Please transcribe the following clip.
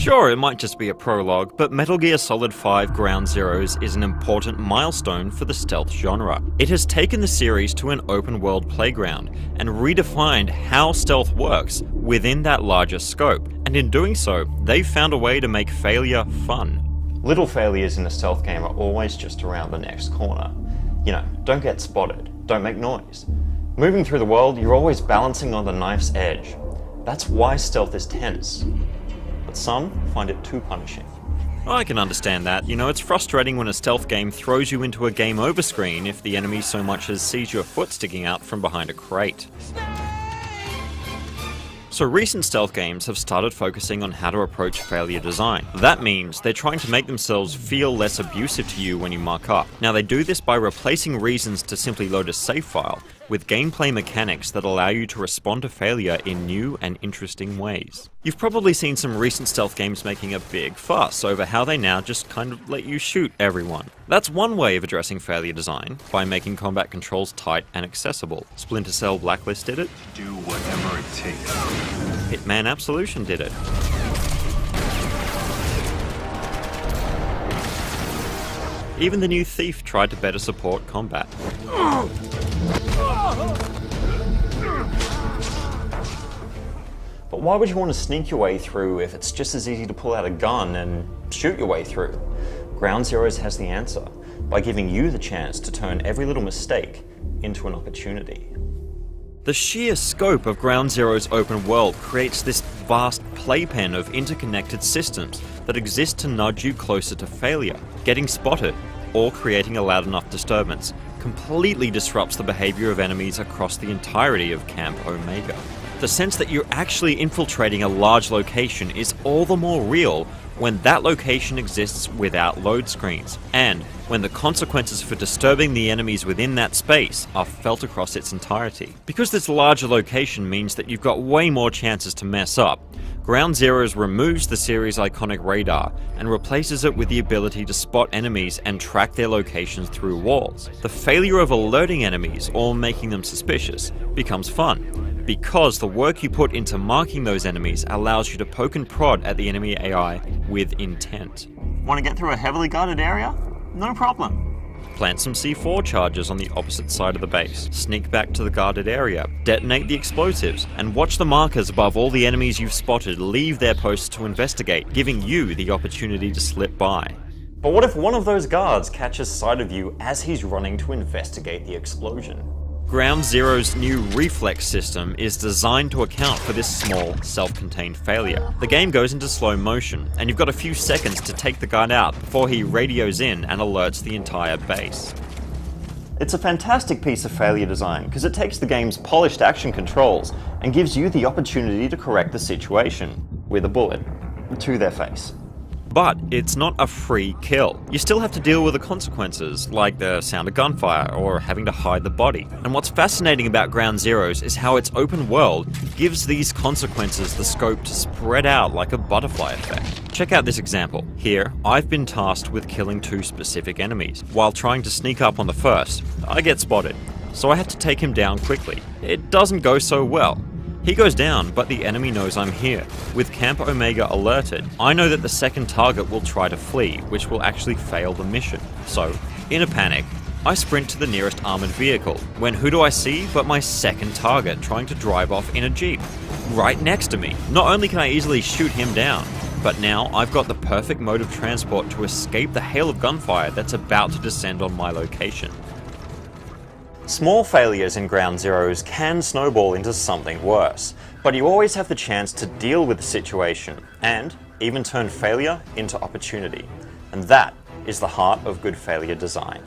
Sure, it might just be a prologue, but Metal Gear Solid 5 Ground Zeroes is an important milestone for the stealth genre. It has taken the series to an open-world playground and redefined how stealth works within that larger scope, and in doing so, they've found a way to make failure fun. Little failures in a stealth game are always just around the next corner. You know, don't get spotted, don't make noise. Moving through the world, you're always balancing on the knife's edge. That's why stealth is tense. But some find it too punishing. I can understand that. You know, it's frustrating when a stealth game throws you into a game over screen if the enemy so much as sees your foot sticking out from behind a crate. So recent stealth games have started focusing on how to approach failure design. That means they're trying to make themselves feel less abusive to you when you muck up. Now they do this by replacing reasons to simply load a save file with gameplay mechanics that allow you to respond to failure in new and interesting ways. You've probably seen some recent stealth games making a big fuss over how they now just kind of let you shoot everyone. That's one way of addressing failure design, by making combat controls tight and accessible. Splinter Cell Blacklist did it. Do whatever it takes. Hitman Absolution did it. Even the new Thief tried to better support combat. But why would you want to sneak your way through if it's just as easy to pull out a gun and shoot your way through? Ground Zeroes has the answer, by giving you the chance to turn every little mistake into an opportunity. The sheer scope of Ground Zeroes open world creates this vast playpen of interconnected systems that exist to nudge you closer to failure. Getting spotted, or creating a loud enough disturbance, completely disrupts the behavior of enemies across the entirety of Camp Omega. The sense that you're actually infiltrating a large location is all the more real when that location exists without load screens, and when the consequences for disturbing the enemies within that space are felt across its entirety. Because this larger location means that you've got way more chances to mess up, Ground Zeroes removes the series' iconic radar and replaces it with the ability to spot enemies and track their locations through walls. The failure of alerting enemies or making them suspicious becomes fun, because the work you put into marking those enemies allows you to poke and prod at the enemy AI with intent. Want to get through a heavily guarded area? No problem. Plant some C4 charges on the opposite side of the base, sneak back to the guarded area, detonate the explosives, and watch the markers above all the enemies you've spotted leave their posts to investigate, giving you the opportunity to slip by. But what if one of those guards catches sight of you as he's running to investigate the explosion? Ground Zeroes' new reflex system is designed to account for this small, self-contained failure. The game goes into slow motion, and you've got a few seconds to take the guard out before he radios in and alerts the entire base. It's a fantastic piece of failure design because it takes the game's polished action controls and gives you the opportunity to correct the situation with a bullet to their face. But it's not a free kill. You still have to deal with the consequences, like the sound of gunfire or having to hide the body. And what's fascinating about Ground Zeroes is how its open world gives these consequences the scope to spread out like a butterfly effect. Check out this example. Here, I've been tasked with killing 2 specific enemies. While trying to sneak up on the first, I get spotted, so I have to take him down quickly. It doesn't go so well. He goes down, but the enemy knows I'm here. With Camp Omega alerted, I know that the second target will try to flee, which will actually fail the mission. So, in a panic, I sprint to the nearest armored vehicle, when who do I see but my second target trying to drive off in a jeep, right next to me. Not only can I easily shoot him down, but now I've got the perfect mode of transport to escape the hail of gunfire that's about to descend on my location. Small failures in Ground Zeroes can snowball into something worse, but you always have the chance to deal with the situation and even turn failure into opportunity. And that is the heart of good failure design.